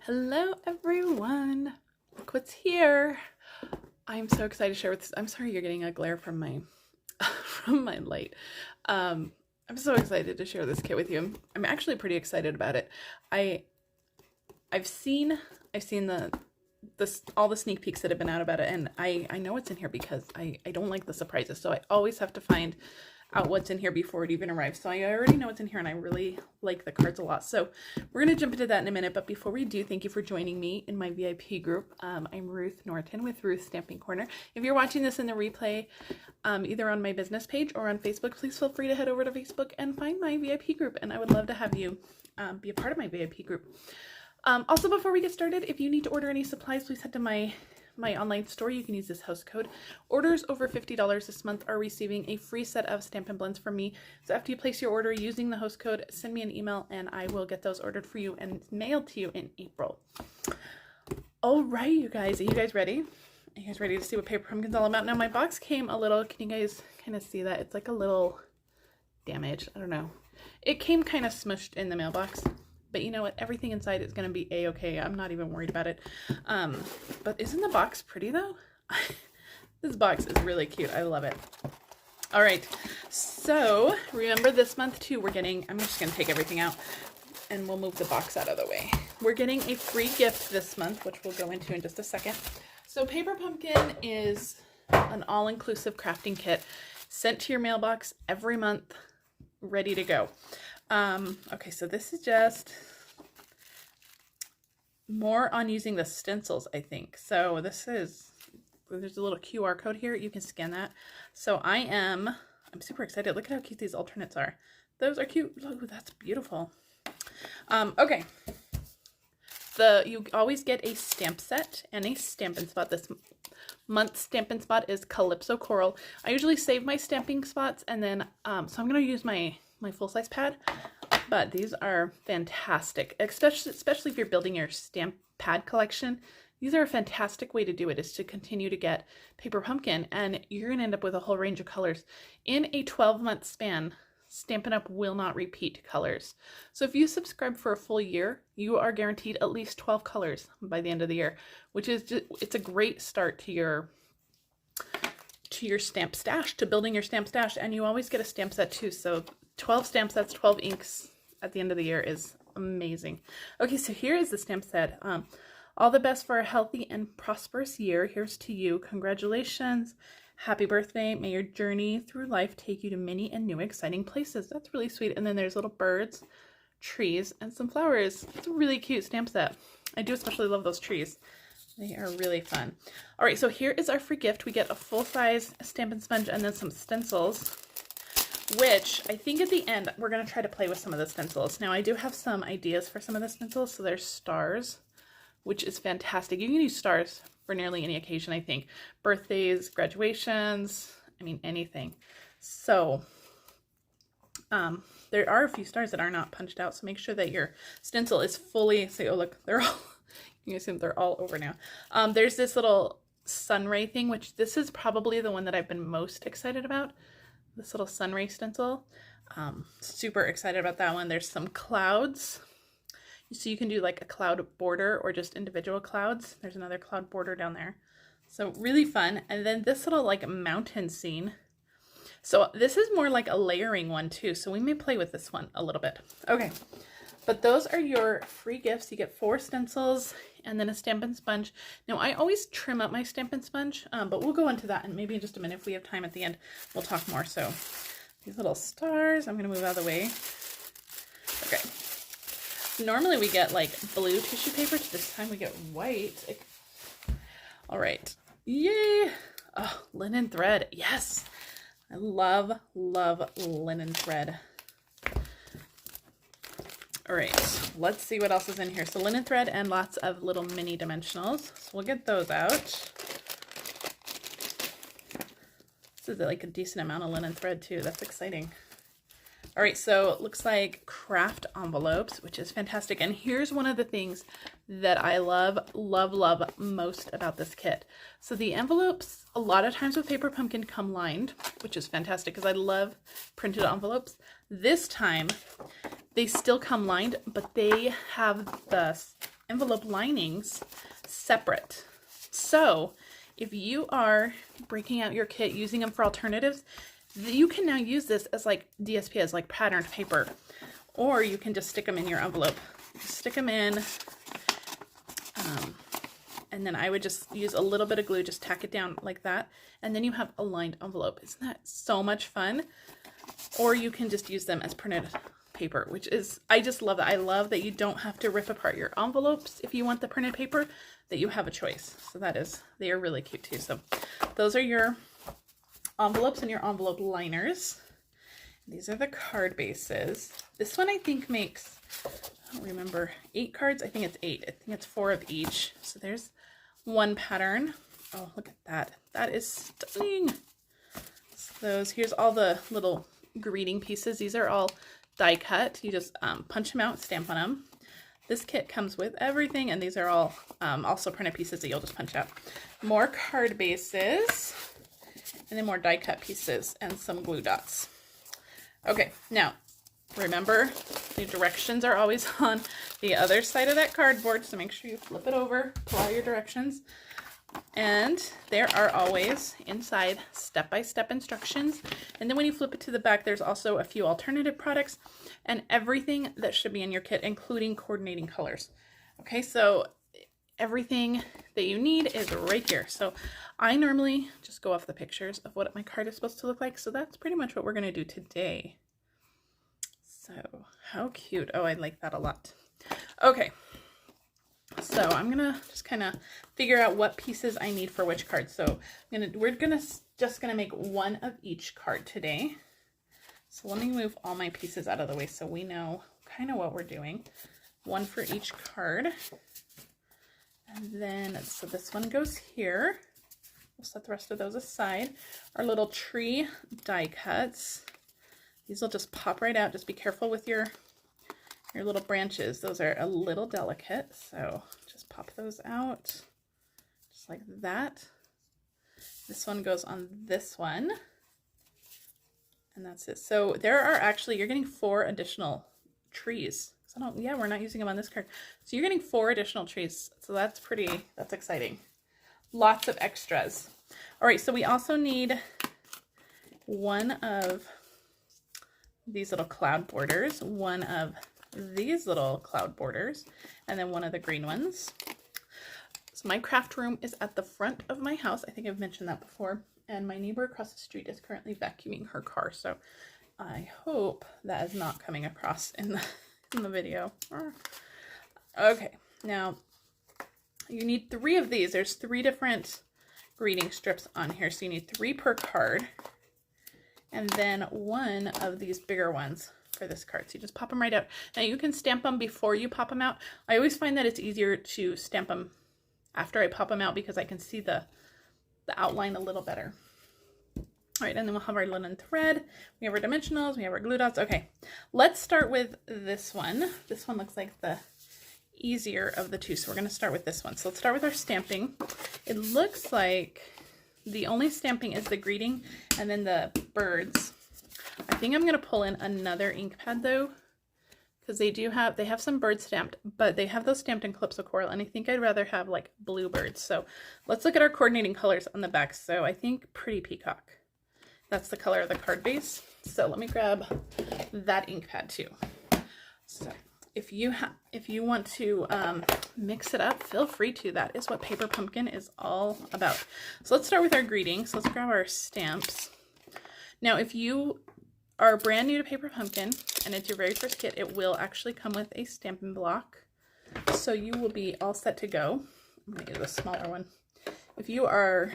Hello everyone, look what's here. I'm so excited to share with this. I'm sorry you're getting a glare from my from my light. I'm so excited to share this kit with you. I'm actually pretty excited about it. I've seen all the sneak peeks that have been out about it, and I know what's in here because I don't like the surprises, so I always have to find out what's in here before it even arrives. So I already know what's in here, and I really like the cards a lot. So we're going to jump into that in a minute, but before we do, thank you for joining me in my VIP group. I'm Ruth Norton with Ruth Stamping Corner. If you're watching this in the replay, either on my business page or on Facebook, please feel free to head over to Facebook and find my VIP group, and I would love to have you be a part of my VIP group. Also, before we get started, if you need to order any supplies, please head to my online store. You can use this host code. Orders over $50 this month are receiving a free set of Stampin' Blends from me. So after you place your order using the host code, send me an email and I will get those ordered for you and mailed to you in April. All right, you guys, are you guys ready? Are you guys ready to see what Paper Pumpkin's all about? Now, my box came a little, can you guys kind of see that? It's like a little damaged. I don't know. It came kind of smushed in the mailbox. But you know what? Everything inside is going to be a-okay. I'm not even worried about it. But isn't the box pretty though? This box is really cute. I love it. All right. So remember this month too, we're getting, I'm just going to take everything out and we'll move the box out of the way. We're getting a free gift this month, which we'll go into in just a second. So Paper Pumpkin is an all-inclusive crafting kit sent to your mailbox every month, ready to go. Okay, so this is just more on using the stencils, I think. So this is, there's a little QR code here. You can scan that. So I'm super excited. Look at how cute these alternates are. Those are cute. Look, that's beautiful. Okay. You always get a stamp set and a Stampin' Spot. This month's Stampin' Spot is Calypso Coral. I usually save my stamping spots and then, so I'm going to use my full-size pad, but these are fantastic, especially if you're building your stamp pad collection. These are a fantastic way to do it, is to continue to get Paper Pumpkin, and you're going to end up with a whole range of colors. In a 12-month span, Stampin' Up! Will not repeat colors. So if you subscribe for a full year, you are guaranteed at least 12 colors by the end of the year, which is just, it's a great start to your stamp stash, to building your stamp stash, and you always get a stamp set too. So 12 stamp sets, 12 inks at the end of the year is amazing. Okay, so here is the stamp set. All the best for a healthy and prosperous year. Here's to you. Congratulations. Happy birthday. May your journey through life take you to many and new exciting places. That's really sweet. And then there's little birds, trees, and some flowers. It's a really cute stamp set. I do especially love those trees. They are really fun. All right, so here is our free gift. We get a full-size Stampin' Sponge and then some stencils, which I think at the end, we're going to try to play with some of the stencils. Now, I do have some ideas for some of the stencils. So there's stars, which is fantastic. You can use stars for nearly any occasion, I think. Birthdays, graduations, I mean, anything. So there are a few stars that are not punched out. So make sure that your stencil is fully, so oh, look, they're all, you can see they're all over now. There's this little sun ray thing, which this is probably the one that I've been most excited about. This little sun ray stencil. Super excited about that one. There's some clouds. So you can do like a cloud border or just individual clouds. There's another cloud border down there. So really fun. And then this little like mountain scene. So this is more like a layering one too. So we may play with this one a little bit. Okay. But those are your free gifts. You get 4 stencils and then a Stampin' Sponge. Now, I always trim up my Stampin' Sponge, but we'll go into that and maybe in just a minute if we have time at the end, we'll talk more. So these little stars, I'm going to move out of the way. Okay. Normally we get like blue tissue paper. This time we get white. All right. Yay. Oh, linen thread. Yes. I love, love linen thread. All right, let's see what else is in here. So linen thread and lots of little mini dimensionals. So we'll get those out. This is like a decent amount of linen thread too. That's exciting. All right, so it looks like craft envelopes, which is fantastic. And here's one of the things that I love, love, love most about this kit. So the envelopes, a lot of times with Paper Pumpkin, come lined, which is fantastic because I love printed envelopes. This time, they still come lined, but they have the envelope linings separate. So if you are breaking out your kit, using them for alternatives, you can now use this as like DSP, as like patterned paper, or you can just stick them in your envelope. Stick them in, and then I would just use a little bit of glue, just tack it down like that, and then you have a lined envelope. Isn't that so much fun? Or you can just use them as printed paper, which is, I just love that. I love that you don't have to rip apart your envelopes if you want the printed paper, that you have a choice. So that is, they are really cute too. So those are your envelopes and your envelope liners. These are the card bases. This one I think makes, I don't remember, 8 cards. I think it's 8. I think it's 4 of each. So there's one pattern. Oh, look at that. That is stunning. So those, here's all the little greeting pieces. These are all die cut. You just punch them out, stamp on them. This kit comes with everything, and these are all also printed pieces that you'll just punch out. More card bases, and then more die cut pieces and some glue dots. Okay, now remember the directions are always on the other side of that cardboard, so make sure you flip it over, pull out your directions. And there are always inside step-by-step instructions. And then when you flip it to the back, there's also a few alternative products and everything that should be in your kit, including coordinating colors. Okay, so everything that you need is right here. So I normally just go off the pictures of what my card is supposed to look like. So that's pretty much what we're going to do today. So how cute. Oh, I like that a lot. Okay. So I'm gonna just kind of figure out what pieces I need for which card. So we're just gonna make one of each card today. So let me move all my pieces out of the way so we know kind of what we're doing. One for each card. And then, so this one goes here. We'll set the rest of those aside. Our little tree die cuts. These will just pop right out. Just be careful with your little branches. Those are a little delicate, so just pop those out just like that. This one goes on this one, and that's it. So there are actually, you're getting 4 additional trees. So yeah, we're not using them on this card. So you're getting 4 additional trees. So that's exciting. Lots of extras. All right, so we also need one of these little cloud borders, one of these little cloud borders, and then one of the green ones. So my craft room is at the front of my house. I think I've mentioned that before. And my neighbor across the street is currently vacuuming her car. So I hope that is not coming across in the video. Okay, now you need 3 of these. There's 3 different greeting strips on here. So you need 3 per card. And then 1 of these bigger ones for this card. So you just pop them right out. Now you can stamp them before you pop them out. I always find that it's easier to stamp them after I pop them out because I can see the outline a little better. All right, and then we'll have our linen thread. We have our dimensionals, we have our glue dots. Okay, let's start with this one. This one looks like the easier of the 2. So we're gonna start with this one. So let's start with our stamping. It looks like the only stamping is the greeting and then the birds. I think I'm going to pull in another ink pad though, because they have some birds stamped, but they have those stamped in Calypso Coral, and I think I'd rather have like blue birds. So let's look at our coordinating colors on the back. So I think Pretty Peacock, that's the color of the card base. So let me grab that ink pad too. So if you want to mix it up, feel free to. That is what Paper Pumpkin is all about. So let's start with our greeting. So let's grab our stamps. Now, if you are brand new to Paper Pumpkin and it's your very first kit, it will actually come with a stamping block. So you will be all set to go. I'm going to get a smaller one. If you are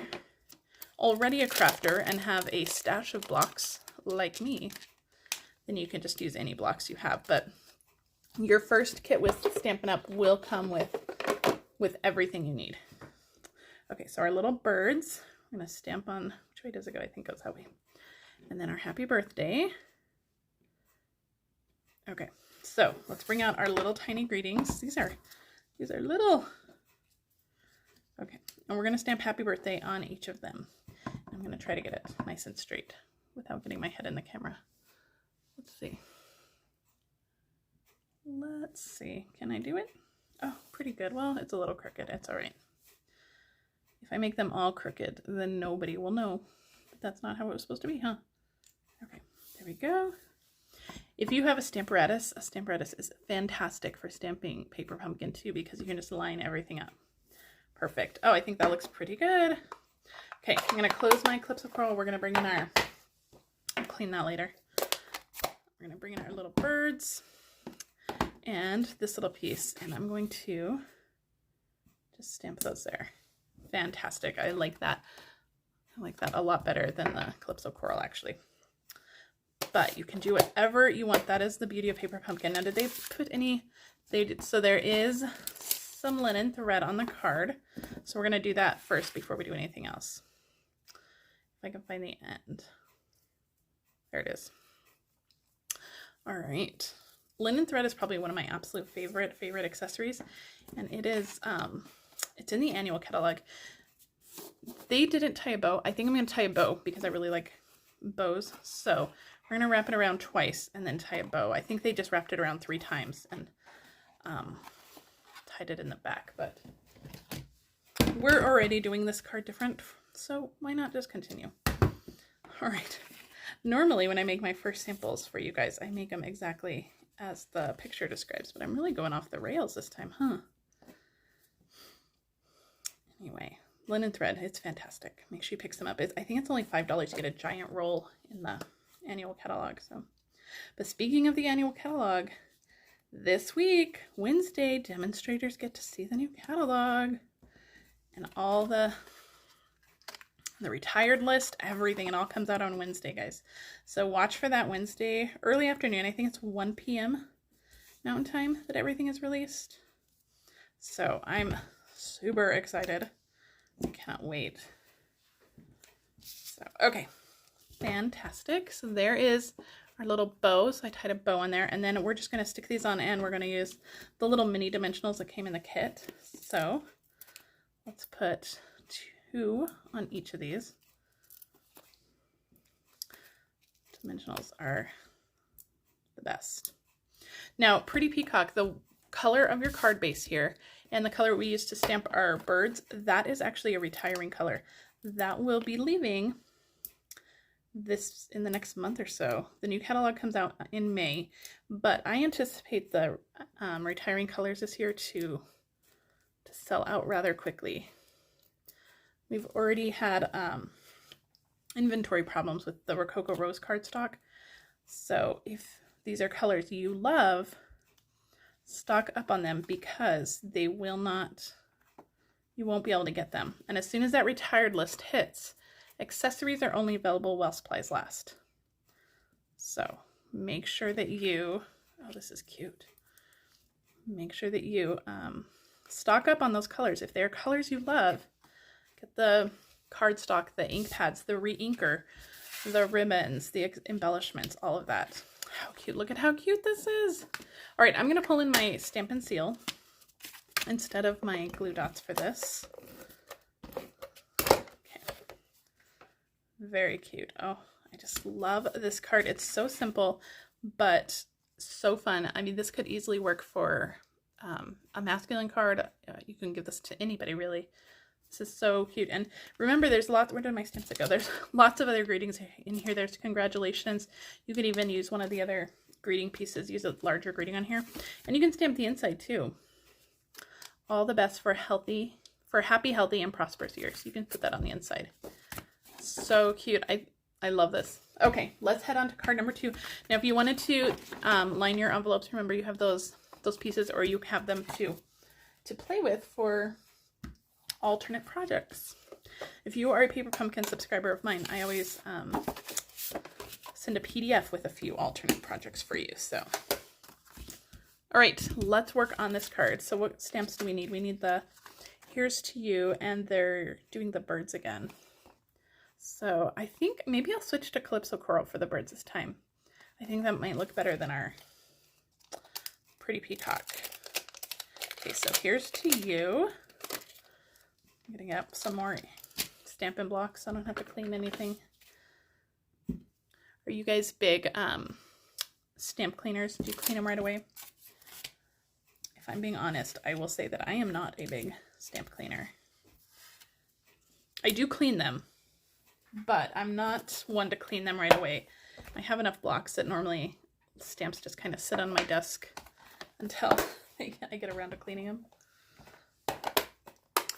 already a crafter and have a stash of blocks like me, then you can just use any blocks you have. But your first kit with Stampin' Up! Will come with everything you need. Okay, so our little birds, I'm going to stamp on, which way does it go? I think it goes that way. And then our happy birthday. Okay, so let's bring out our little tiny greetings. These are little. Okay, and we're going to stamp happy birthday on each of them. I'm going to try to get it nice and straight without getting my head in the camera. Let's see. Can I do it? Oh, pretty good. Well, it's a little crooked. It's all right. If I make them all crooked, then nobody will know. But that's not how it was supposed to be, huh? Okay, there we go. If you have a stamparatus is fantastic for stamping paper pumpkin too, because you can just line everything up. Perfect. Oh, I think that looks pretty good. Okay, I'm gonna close my clips of coral. We're gonna bring in our, I'll clean that later. We're gonna bring in our little birds and this little piece, and I'm going to just stamp those there. Fantastic. I like that. I like that a lot better than the clips of coral, actually. But you can do whatever you want. That is the beauty of paper pumpkin. Now, did they put any? They did. So there is some linen thread on the card. So we're going to do that first before we do anything else. If I can find the end. There it is. All right. Linen thread is probably one of my absolute favorite accessories. And it is, it's in the annual catalog. They didn't tie a bow. I think I'm going to tie a bow because I really like bows. So we're going to wrap it around twice and then tie a bow. I think they just wrapped it around 3 times and tied it in the back. But we're already doing this card different, so why not just continue? All right. Normally when I make my first samples for you guys, I make them exactly as the picture describes, but I'm really going off the rails this time, huh? Anyway, linen thread, it's fantastic. Make sure you pick some up. I think it's only $5 to get a giant roll in the annual catalog. So, but speaking of the annual catalog, this week, Wednesday, demonstrators get to see the new catalog and all the retired list, everything. It all comes out on Wednesday, guys. So watch for that Wednesday, early afternoon. I think it's 1 p.m. Mountain Time that everything is released. So I'm super excited. I cannot wait. So, okay. Fantastic. So there is our little bow. So I tied a bow on there, and then we're just going to stick these on, and we're going to use the little mini dimensionals that came in the kit. So let's put 2 on each of these. Dimensionals are the best. Now, Pretty Peacock, the color of your card base here and the color we use to stamp our birds, that is actually a retiring color. That will be leaving this in the next month or so. The new catalog comes out in May, but I anticipate the retiring colors this year to sell out rather quickly. We've already had inventory problems with the Rococo Rose cardstock. So if these are colors you love, stock up on them because they will not, you won't be able to get them. And as soon as that retired list hits, accessories are only available while supplies last. So make sure that you, oh, this is cute. Make sure that you stock up on those colors. If they're colors you love, get the cardstock, the ink pads, the re-inker, the ribbons, the embellishments, all of that. How cute. Look at how cute this is. All right, I'm going to pull in my Stamp and Seal instead of my glue dots for this. Okay. Very cute. Oh, I just love this card. It's so simple, but so fun. I mean, this could easily work for a masculine card. You can give this to anybody, really. This is so cute. And remember, there's lots, where did my stamps go? There's lots of other greetings in here. There's congratulations. You can even use one of the other greeting pieces, use a larger greeting on here. And you can stamp the inside too. All the best for happy, healthy, and prosperous years. You can put that on the inside. So cute. I love this. Okay, let's head on to card number 2. Now, if you wanted to line your envelopes, remember you have those pieces, or you have them to play with for alternate projects. If you are a Paper Pumpkin subscriber of mine, I always send a PDF with a few alternate projects for you. So, all right, let's work on this card. So what stamps do we need? We need the Here's to You, and they're doing the birds again. So I think maybe I'll switch to Calypso Coral for the birds this time. I think that might look better than our Pretty Peacock. Okay, so Here's to You. I'm getting up some more Stampin' Blocks so I don't have to clean anything. Are you guys big stamp cleaners? Do you clean them right away? if I'm being honest, I will say that I am not a big stamp cleaner. I do clean them, but I'm not one to clean them right away. I have enough blocks that normally stamps just kind of sit on my desk until I get around to cleaning them.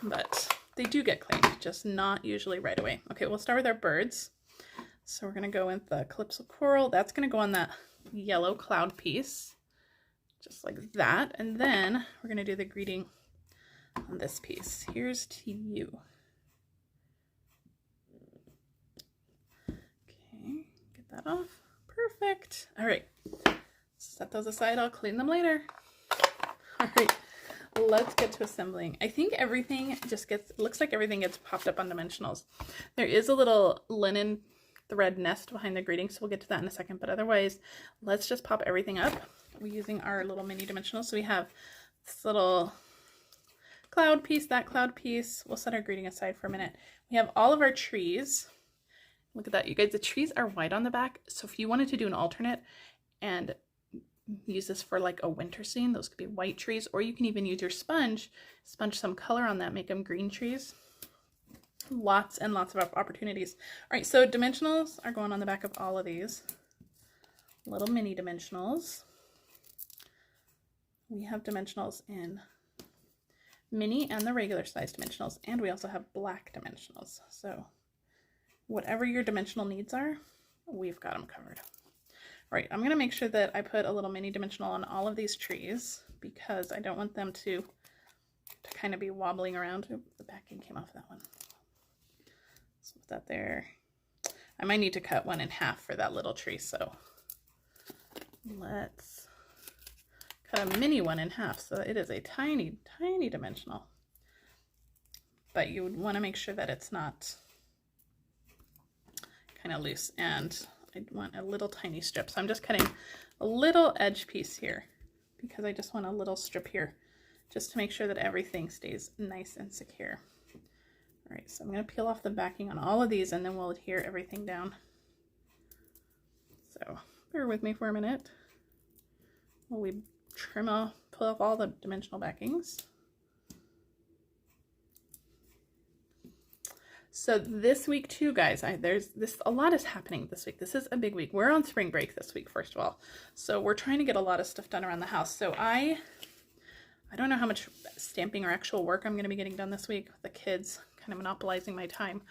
But they do get cleaned, just not usually right away. Okay, we'll start with our birds. So we're going to go with the Calypso Coral. That's going to go on that yellow cloud piece, just like that. And then we're going to do the greeting on this piece. Here's to you. Okay, get that off. Perfect. All right, set those aside. I'll clean them later. All right, let's get to assembling. I think everything just looks like everything gets popped up on dimensionals. There is a little linen thread nest behind the greeting, so we'll get to that in a second, but otherwise let's just pop everything up. We're using our little mini dimensionals. So we have this little cloud piece, that cloud piece. We'll set our greeting aside for a minute. We have all of our trees. Look at that, you guys, the trees are white on the back, so if you wanted to do an alternate and use this for like a winter scene, those could be white trees, or you can even use your sponge some color on that, make them green trees. Lots and lots of opportunities. All right, so dimensionals are going on the back of all of these little mini dimensionals. We have dimensionals in mini and the regular size dimensionals, and we also have black dimensionals. So whatever your dimensional needs are, we've got them covered. All right, I'm going to make sure that I put a little mini dimensional on all of these trees because I don't want them to kind of be wobbling around. Oop, the backing came off that one. So put that there. I might need to cut one in half for that little tree, so let's cut a mini one in half. So it is a tiny, tiny dimensional. But you would want to make sure that it's not kind of loose, and I want a little tiny strip. So I'm just cutting a little edge piece here because I just want a little strip here just to make sure that everything stays nice and secure. All right, so I'm going to peel off the backing on all of these and then we'll adhere everything down. So bear with me for a minute while we pull off all the dimensional backings. So this week too, guys, a lot is happening this week. This is a big week. We're on spring break this week, first of all. So we're trying to get a lot of stuff done around the house. So I don't know how much stamping or actual work I'm going to be getting done this week with the kids kind of monopolizing my time.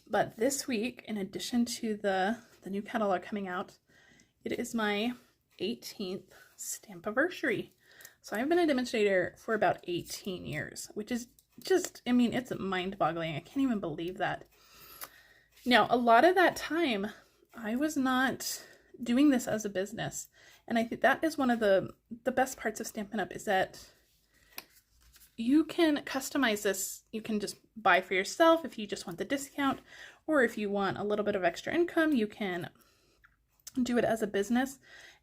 But this week, in addition to the new catalog coming out, it is my 18th stampiversary. So I've been a demonstrator for about 18 years, which is just, I mean, it's mind-boggling. I can't even believe that. Now, a lot of that time, I was not doing this as a business. And I think that is one of the best parts of Stampin' Up! Is that you can customize this. You can just buy for yourself if you just want the discount, or if you want a little bit of extra income, you can do it as a business.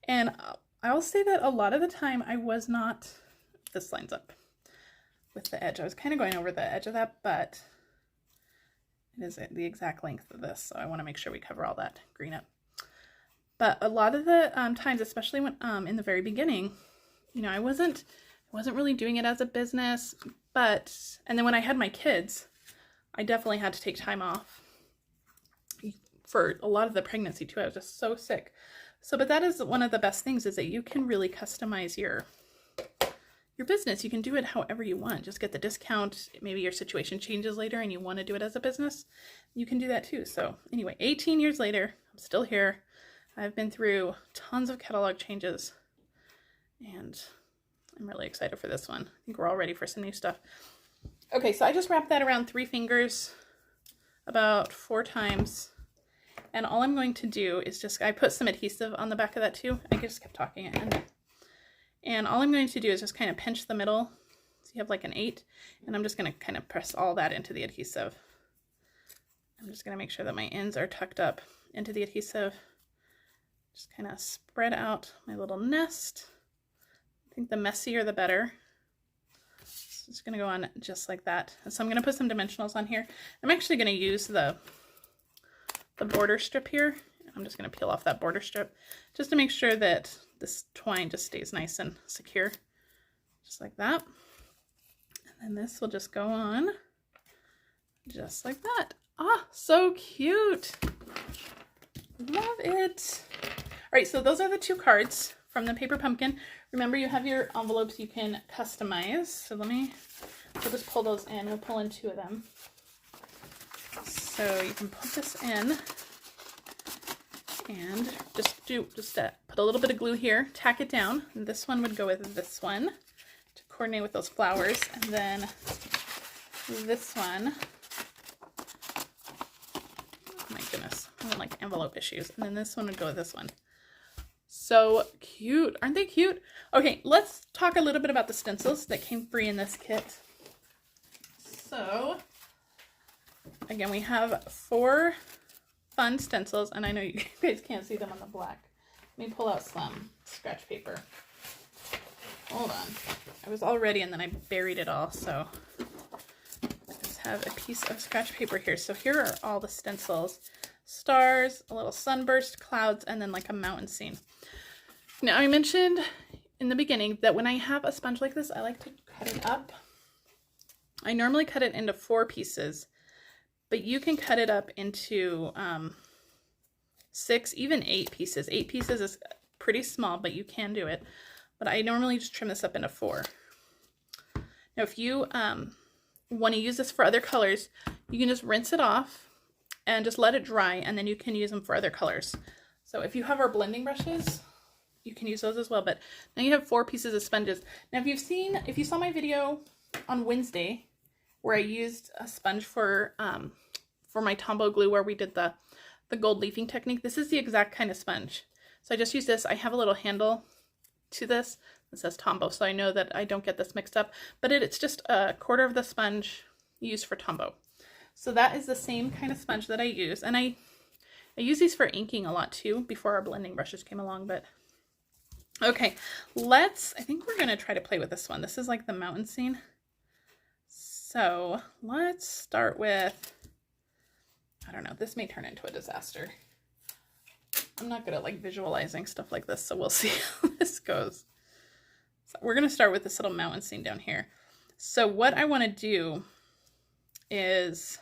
And I'll say that a lot of the time I was not, this lines up with the edge. I was kind of going over the edge of that, but it is the exact length of this, so I want to make sure we cover all that green up. But a lot of the times, especially when in the very beginning, you know, I wasn't really doing it as a business, and then when I had my kids, I definitely had to take time off for a lot of the pregnancy too. I was just so sick. So, but that is one of the best things, is that you can really customize your business. You can do it however you want. Just get the discount. Maybe your situation changes later and you want to do it as a business. You can do that too. So anyway, 18 years later, I'm still here. I've been through tons of catalog changes and I'm really excited for this one. I think we're all ready for some new stuff. Okay, so I just wrapped that around 3 fingers about 4 times. And all I'm going to do is I put some adhesive on the back of that too. I just kept talking. And all I'm going to do is just kind of pinch the middle. So you have like an 8. And I'm just going to kind of press all that into the adhesive. I'm just going to make sure that my ends are tucked up into the adhesive. Just kind of spread out my little nest. I think the messier the better. So it's going to go on just like that. And so I'm going to put some dimensionals on here. I'm actually going to use the border strip here. I'm just going to peel off that border strip just to make sure that this twine just stays nice and secure. just like that. And then this will just go on just like that. Ah, so cute. Love it. All right, so those are the 2 cards from the Paper Pumpkin. Remember, you have your envelopes you can customize. So we'll just pull those in. We'll pull in 2 of them. So you can put this in and just put a little bit of glue here, tack it down. And this one would go with this one to coordinate with those flowers. And then this one, oh my goodness, I don't like envelope issues. And then this one would go with this one. So cute. Aren't they cute? Okay, let's talk a little bit about the stencils that came free in this kit. So, again, we have 4 fun stencils, and I know you guys can't see them on the black. Let me pull out some scratch paper. Hold on. I was all ready, and then I buried it all, so I just have a piece of scratch paper here. So here are all the stencils. Stars, a little sunburst, clouds, and then like a mountain scene. Now, I mentioned in the beginning that when I have a sponge like this, I like to cut it up. I normally cut it into 4 pieces, but you can cut it up into 6, even 8 pieces. 8 pieces is pretty small, but you can do it. But I normally just trim this up into 4. Now, if you want to use this for other colors, you can just rinse it off and just let it dry, and then you can use them for other colors. So if you have our blending brushes, you can use those as well. But now you have 4 pieces of sponges. Now, if you saw my video on Wednesday where I used a sponge for my Tombow glue, where we did the gold leafing technique, this is the exact kind of sponge. So I just used this. I have a little handle to this that says Tombow, so I know that I don't get this mixed up. But it's just a quarter of the sponge used for Tombow. So that is the same kind of sponge that I use. And I use these for inking a lot too, before our blending brushes came along. But okay, I think we're gonna try to play with this one. This is like the mountain scene. So let's start with, I don't know, this may turn into a disaster. I'm not good at like visualizing stuff like this, so we'll see how this goes. So we're gonna start with this little mountain scene down here. So what I wanna do is,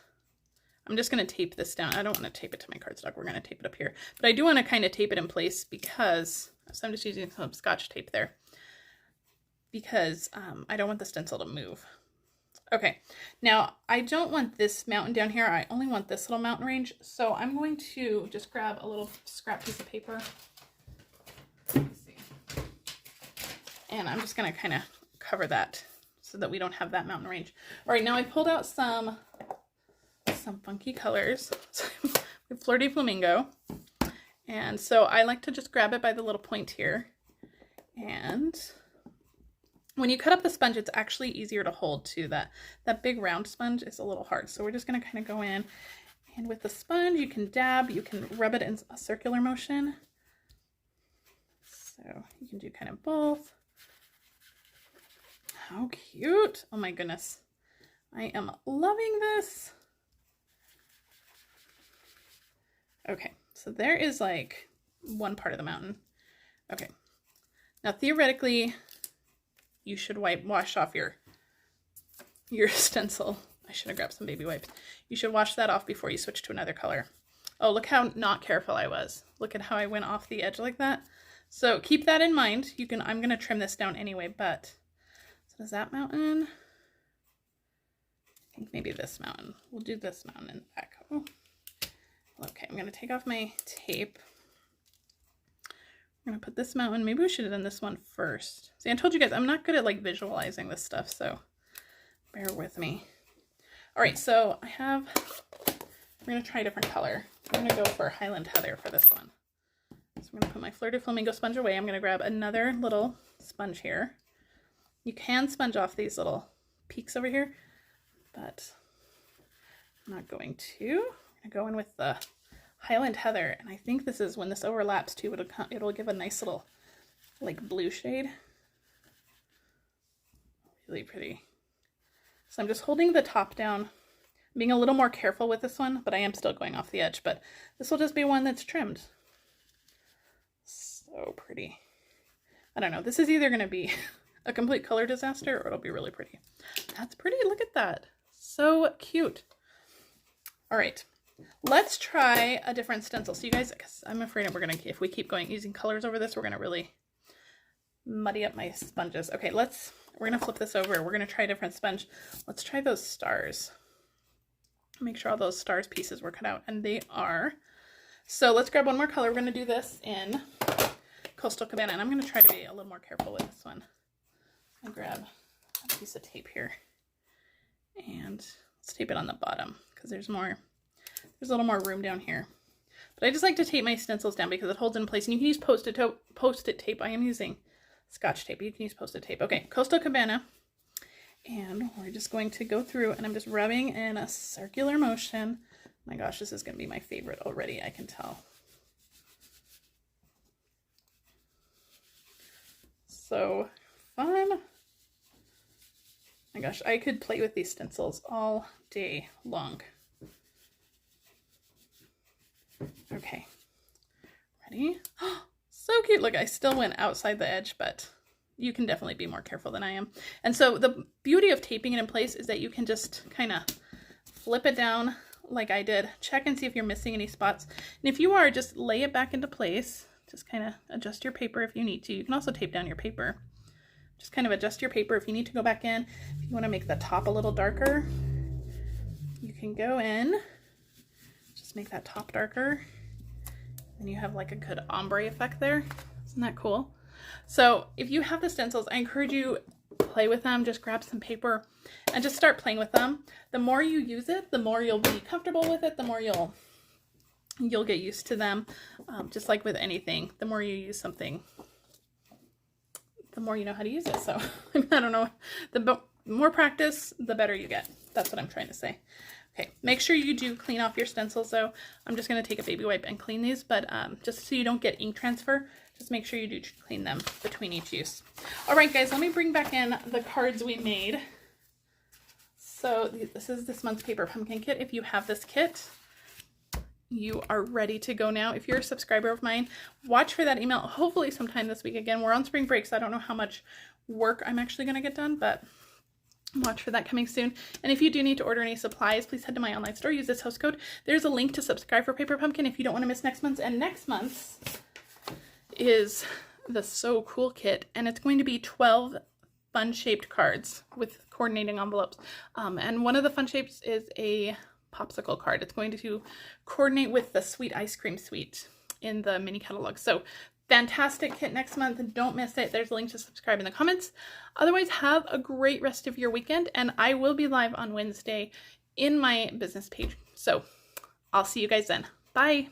I'm just going to tape this down. I don't want to tape it to my cardstock. We're going to tape it up here. But I do want to kind of tape it in place because, so I'm just using some Scotch tape there, because I don't want the stencil to move. Okay, now I don't want this mountain down here. I only want this little mountain range. So I'm going to just grab a little scrap piece of paper. Let's see. And I'm just going to kind of cover that so that we don't have that mountain range. All right, now I pulled out some funky colors. So we have Fleur de Flamingo. And so I like to just grab it by the little point here. And when you cut up the sponge, it's actually easier to hold too. That big round sponge is a little hard. So we're just gonna kind of go in, and with the sponge, you can dab, you can rub it in a circular motion. So you can do kind of both. How cute. Oh my goodness. I am loving this. Okay, so there is like one part of the mountain. Okay, now theoretically, you should wash off your stencil. I should have grabbed some baby wipes. You should wash that off before you switch to another color. Oh, look how not careful I was. Look at how I went off the edge like that. So keep that in mind. I'm gonna trim this down anyway, but so does that mountain? I think maybe this mountain. We'll do this mountain in the back. Oh. Okay, I'm going to take off my tape. I'm going to put this mountain. Maybe we should have done this one first. See, I told you guys, I'm not good at like visualizing this stuff, so bear with me. All right, so we're going to try a different color. I'm going to go for Highland Heather for this one. So I'm going to put my Fleur de Flamingo sponge away. I'm going to grab another little sponge here. You can sponge off these little peaks over here, but I'm not going to. I'm going to go in with the Highland Heather, and I think this is, when this overlaps too, it'll give a nice little like blue shade. Really pretty. So I'm just holding the top down, I'm being a little more careful with this one, but I am still going off the edge, but this will just be one that's trimmed. So pretty. I don't know, this is either going to be a complete color disaster or it'll be really pretty. That's pretty. Look at that. So cute. All right. Let's try a different stencil. So you guys, because I'm afraid if we keep going using colors over this, we're going to really muddy up my sponges. Okay, we're going to flip this over. We're going to try a different sponge. Let's try those stars. Make sure all those stars pieces were cut out, and they are. So let's grab one more color. We're going to do this in Coastal Cabana, and I'm going to try to be a little more careful with this one. I'll grab a piece of tape here, and let's tape it on the bottom because there's a little more room down here. But I just like to tape my stencils down because it holds in place, and you can use post-it tape. I am using Scotch tape. You can use post-it tape. Okay, Coastal Cabana. And we're just going to go through, and I'm just rubbing in a circular motion. My gosh, this is going to be my favorite already, I can tell. So fun. My gosh, I could play with these stencils all day long. Okay, ready? So cute. Look, I still went outside the edge, but you can definitely be more careful than I am. And so the beauty of taping it in place is that you can just kind of flip it down like I did. Check and see if you're missing any spots. And if you are, just lay it back into place. Just kind of adjust your paper if you need to. You can also tape down your paper. Just kind of adjust your paper if you need to go back in. If you want to make the top a little darker, you can go in. Just make that top darker. And you have like a good ombre effect there. Isn't that cool? So if you have the stencils, I encourage you play with them. Just grab some paper and just start playing with them. The more you use it, the more you'll be comfortable with it, the more you'll get used to them. Just like with anything, the more you use something, the more you know how to use it. So I don't know, the more practice, the better you get. That's what I'm trying to say. Okay, make sure you do clean off your stencils though. I'm just going to take a baby wipe and clean these, but just so you don't get ink transfer, just make sure you do clean them between each use. All right, guys, let me bring back in the cards we made. So this is this month's Paper Pumpkin kit. If you have this kit, you are ready to go now. If you're a subscriber of mine, watch for that email, hopefully sometime this week. Again, we're on spring break, so I don't know how much work I'm actually going to get done, but watch for that coming soon. And if you do need to order any supplies, please head to my online store. Use this host code. There's a link to subscribe for Paper Pumpkin if you don't want to miss next month's. And next month's is the So Cool kit, and it's going to be 12 fun-shaped cards with coordinating envelopes. And one of the fun shapes is a popsicle card. It's going to coordinate with the sweet ice cream suite in the mini catalog. So fantastic kit next month, and don't miss it. There's a link to subscribe in the comments. Otherwise, have a great rest of your weekend, and I will be live on Wednesday in my business page. So I'll see you guys then. Bye.